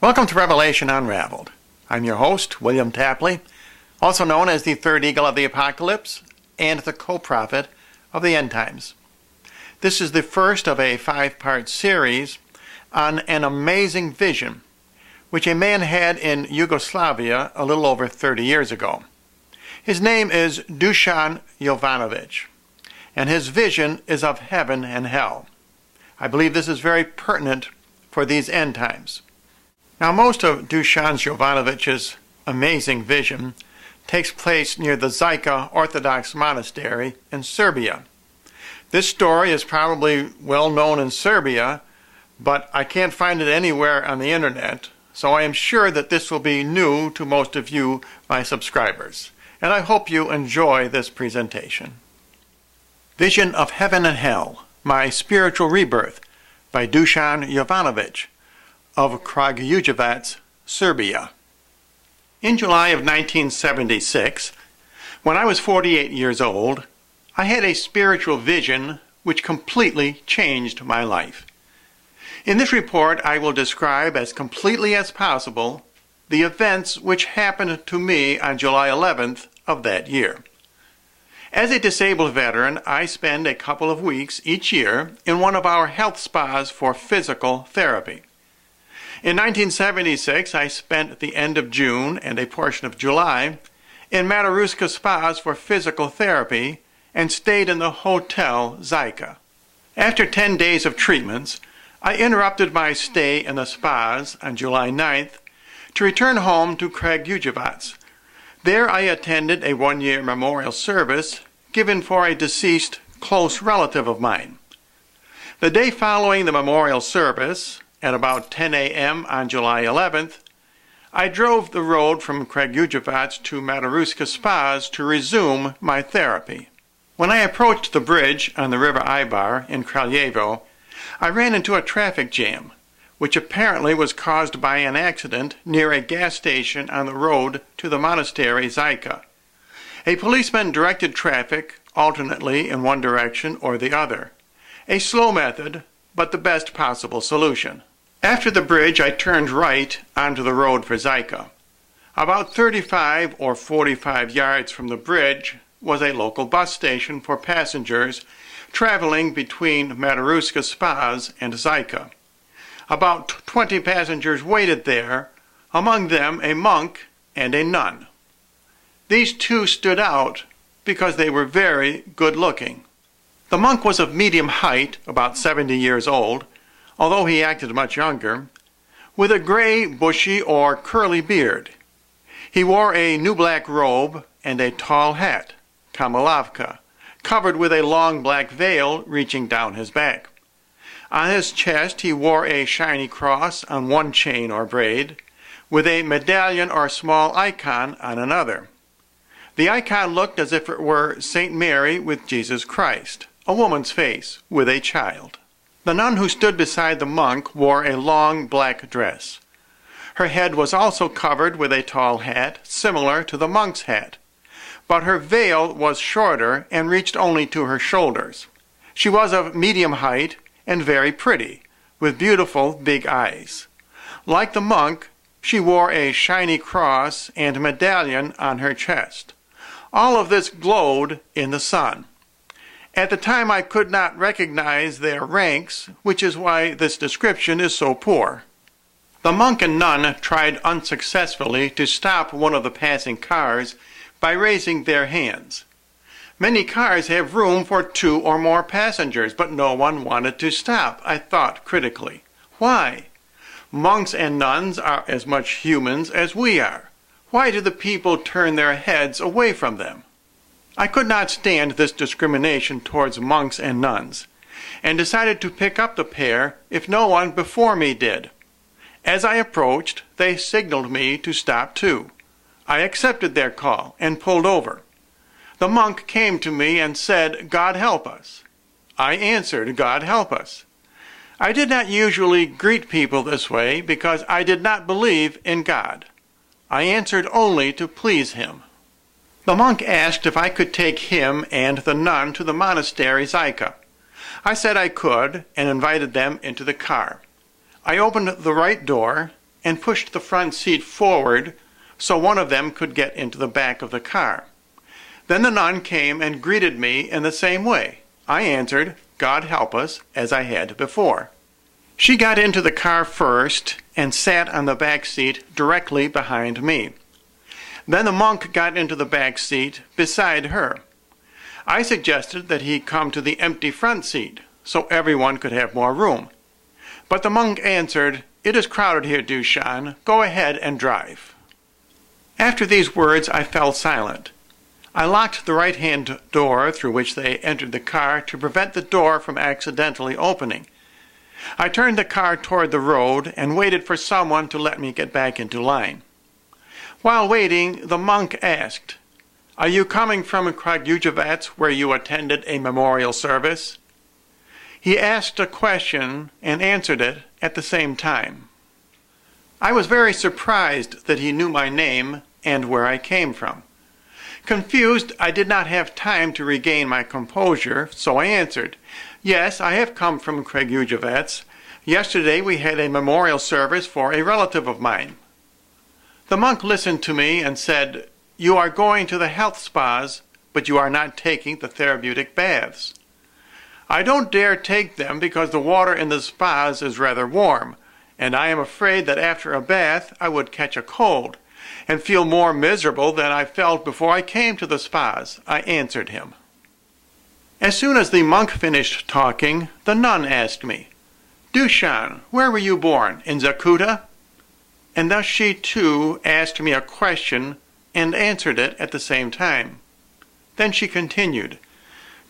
Welcome to Revelation Unraveled. I'm your host, William Tapley, also known as the third eagle of the apocalypse and the co-prophet of the end times. This is the first of a 5-part series on an amazing vision which a man had in Yugoslavia a little over 30 years ago. His name is Dusan Jovanovic, and his vision is of heaven and hell. I believe this is very pertinent for these end times. Now, most of Dusan Jovanovic's amazing vision takes place near the Zika Orthodox Monastery in Serbia. This story is probably well known in Serbia, but I can't find it anywhere on the internet, so I am sure that this will be new to most of you, my subscribers, and I hope you enjoy this presentation. Vision of Heaven and Hell, My Spiritual Rebirth by Dusan Jovanovic of Kragujevac, Serbia. In July of 1976, when I was 48 years old, I had a spiritual vision which completely changed my life. In this report, I will describe as completely as possible the events which happened to me on July 11th of that year. As a disabled veteran, I spend a couple of weeks each year in one of our health spas for physical therapy. In 1976, I spent the end of June and a portion of July in Mataruska spas for physical therapy and stayed in the Hotel Zika. After 10 days of treatments, I interrupted my stay in the spas on July 9th to return home to Kragujevac. There I attended a one-year memorial service given for a deceased close relative of mine. The day following the memorial service, at about 10 a.m. on July 11th, I drove the road from Kragujevac to Mataruska spas to resume my therapy. When I approached the bridge on the River Ibar in Kraljevo, I ran into a traffic jam, which apparently was caused by an accident near a gas station on the road to the monastery Zika. A policeman directed traffic alternately in one direction or the other, a slow method, but the best possible solution. After the bridge, I turned right onto the road for Zika. About 35 or 45 yards from the bridge was a local bus station for passengers traveling between Mataruska spas and Zika. About 20 passengers waited there, among them a monk and a nun. These two stood out because they were very good-looking. The monk was of medium height, about 70 years old, although he acted much younger, with a gray, bushy, or curly beard. He wore a new black robe and a tall hat, kamilavka, covered with a long black veil reaching down his back. On his chest he wore a shiny cross on one chain or braid, with a medallion or small icon on another. The icon looked as if it were St. Mary with Jesus Christ, a woman's face with a child. The nun who stood beside the monk wore a long black dress. Her head was also covered with a tall hat, similar to the monk's hat, but her veil was shorter and reached only to her shoulders. She was of medium height and very pretty, with beautiful big eyes. Like the monk, she wore a shiny cross and medallion on her chest. All of this glowed in the sun. At the time I could not recognize their ranks, which is why this description is so poor. The monk and nun tried unsuccessfully to stop one of the passing cars by raising their hands. Many cars have room for 2 or more passengers, but no one wanted to stop, I thought critically. Why? Monks and nuns are as much humans as we are. Why do the people turn their heads away from them? I could not stand this discrimination towards monks and nuns, and decided to pick up the pair if no one before me did. As I approached, they signaled me to stop too. I accepted their call and pulled over. The monk came to me and said, "God help us." I answered, "God help us." I did not usually greet people this way because I did not believe in God. I answered only to please him. The monk asked if I could take him and the nun to the monastery Zika. I said I could and invited them into the car. I opened the right door and pushed the front seat forward so one of them could get into the back of the car. Then the nun came and greeted me in the same way. I answered, "God help us," as I had before. She got into the car first and sat on the back seat directly behind me. Then the monk got into the back seat beside her. I suggested that he come to the empty front seat so everyone could have more room. But the monk answered, "It is crowded here, Dushan. Go ahead and drive." After these words, I fell silent. I locked the right-hand door through which they entered the car to prevent the door from accidentally opening. I turned the car toward the road and waited for someone to let me get back into line. While waiting, the monk asked, "Are you coming from Kragujevac, where you attended a memorial service?" He asked a question and answered it at the same time. I was very surprised that he knew my name and where I came from. Confused, I did not have time to regain my composure, so I answered, "Yes, I have come from Kragujevac. Yesterday we had a memorial service for a relative of mine." The monk listened to me and said, "You are going to the health spas, but you are not taking the therapeutic baths." "I don't dare take them because the water in the spas is rather warm, and I am afraid that after a bath I would catch a cold and feel more miserable than I felt before I came to the spas," I answered him. As soon as the monk finished talking, the nun asked me, "Dushan, where were you born, in Zakuta?" And thus she too asked me a question and answered it at the same time. Then she continued,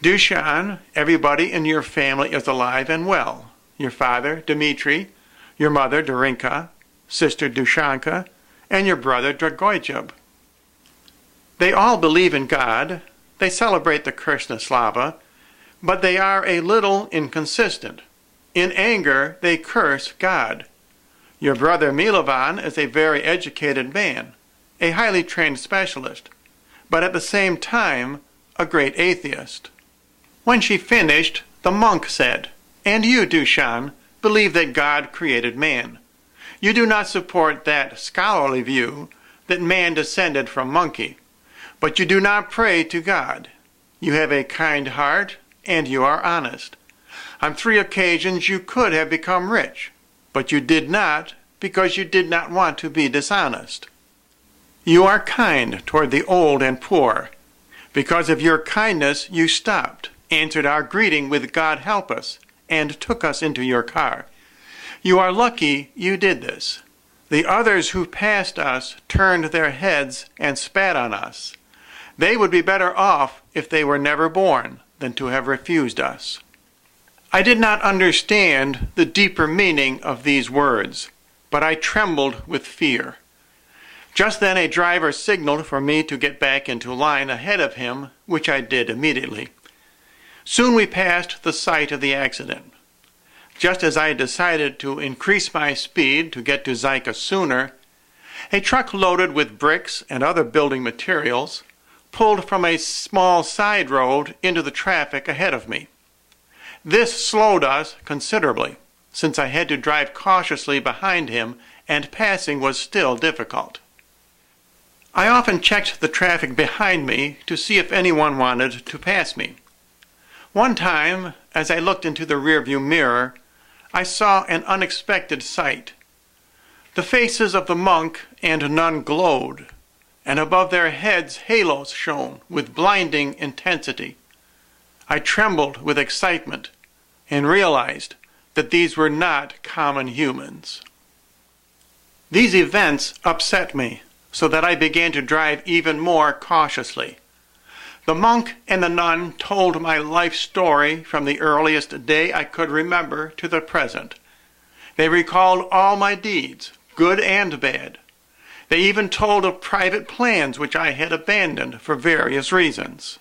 "Dushan, everybody in your family is alive and well. Your father, Dmitri, your mother, Dorinka, sister Dushanka, and your brother Dragoyjub. They all believe in God, they celebrate the Krishna Slava, but they are a little inconsistent. In anger, they curse God. Your brother Milovan is a very educated man, a highly trained specialist, but at the same time, a great atheist." When she finished, the monk said, "And you, Dushan, believe that God created man. You do not support that scholarly view that man descended from monkey, but you do not pray to God. You have a kind heart, and you are honest. On 3 occasions you could have become rich, but you did not because you did not want to be dishonest. You are kind toward the old and poor. Because of your kindness you stopped, answered our greeting with 'God help us,' and took us into your car. You are lucky you did this. The others who passed us turned their heads and spat on us. They would be better off if they were never born than to have refused us." I did not understand the deeper meaning of these words, but I trembled with fear. Just then a driver signaled for me to get back into line ahead of him, which I did immediately. Soon we passed the site of the accident. Just as I decided to increase my speed to get to Zyka sooner, a truck loaded with bricks and other building materials pulled from a small side road into the traffic ahead of me. This slowed us considerably, since I had to drive cautiously behind him and passing was still difficult. I often checked the traffic behind me to see if anyone wanted to pass me. One time, as I looked into the rearview mirror, I saw an unexpected sight. The faces of the monk and nun glowed, and above their heads halos shone with blinding intensity. I trembled with excitement and realized that these were not common humans. These events upset me so that I began to drive even more cautiously. The monk and the nun told my life story from the earliest day I could remember to the present. They recalled all my deeds, good and bad. They even told of private plans which I had abandoned for various reasons.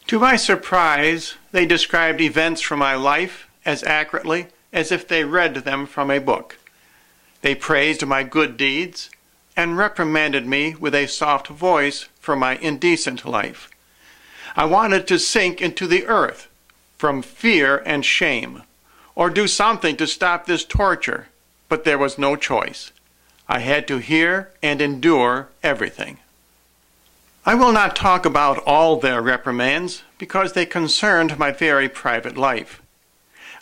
To my surprise, they described events from my life as accurately as if they read them from a book. They praised my good deeds and reprimanded me with a soft voice for my indecent life. I wanted to sink into the earth from fear and shame, or do something to stop this torture, but there was no choice. I had to hear and endure everything. I will not talk about all their reprimands because they concerned my very private life.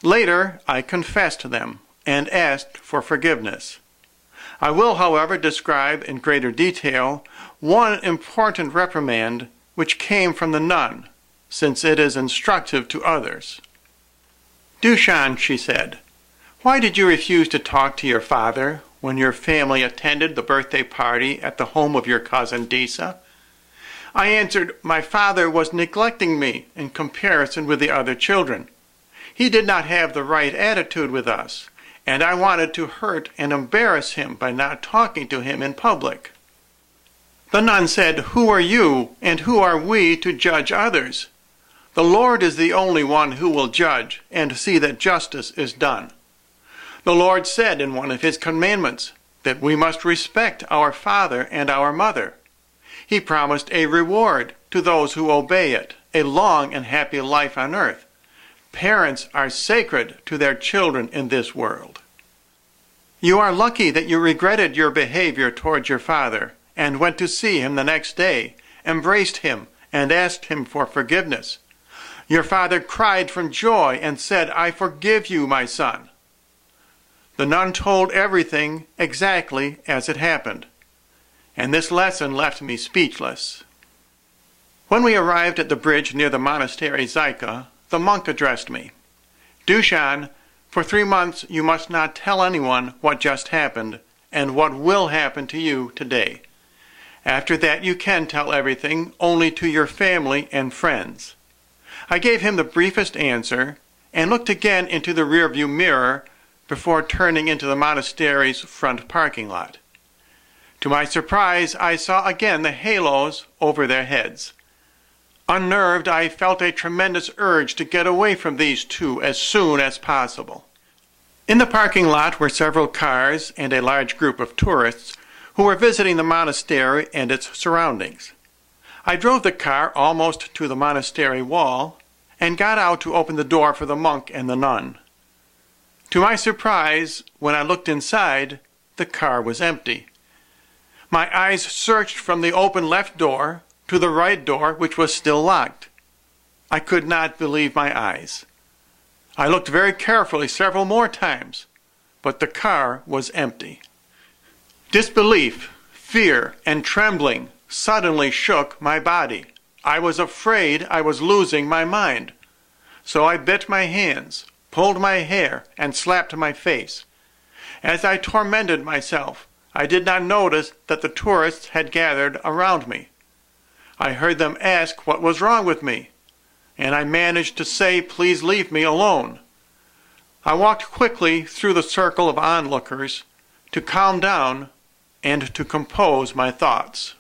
Later, I confessed them and asked for forgiveness. I will, however, describe in greater detail one important reprimand which came from the nun, since it is instructive to others. "Dushan," she said, "why did you refuse to talk to your father when your family attended the birthday party at the home of your cousin Disa?" I answered, "My father was neglecting me in comparison with the other children. He did not have the right attitude with us, and I wanted to hurt and embarrass him by not talking to him in public." The nun said, "Who are you and who are we to judge others? The Lord is the only one who will judge and see that justice is done. The Lord said in one of his commandments that we must respect our father and our mother. He promised a reward to those who obey it, a long and happy life on earth. Parents are sacred to their children in this world. You are lucky that you regretted your behavior towards your father and went to see him the next day, embraced him, and asked him for forgiveness. Your father cried from joy and said, 'I forgive you, my son.'" The nun told everything exactly as it happened, and this lesson left me speechless. When we arrived at the bridge near the monastery Zyka, the monk addressed me. "Dushan, for 3 months you must not tell anyone what just happened and what will happen to you today. After that you can tell everything only to your family and friends." I gave him the briefest answer and looked again into the rearview mirror before turning into the monastery's front parking lot. To my surprise, I saw again the halos over their heads. Unnerved, I felt a tremendous urge to get away from these two as soon as possible. In the parking lot were several cars and a large group of tourists who were visiting the monastery and its surroundings. I drove the car almost to the monastery wall and got out to open the door for the monk and the nun. To my surprise, when I looked inside, the car was empty. My eyes searched from the open left door to the right door, which was still locked. I could not believe my eyes. I looked very carefully several more times, but the car was empty. Disbelief, fear, and trembling suddenly shook my body. I was afraid I was losing my mind. So I bit my hands, pulled my hair, and slapped my face. As I tormented myself, I did not notice that the tourists had gathered around me. I heard them ask what was wrong with me, and I managed to say, "Please leave me alone." I walked quickly through the circle of onlookers to calm down and to compose my thoughts.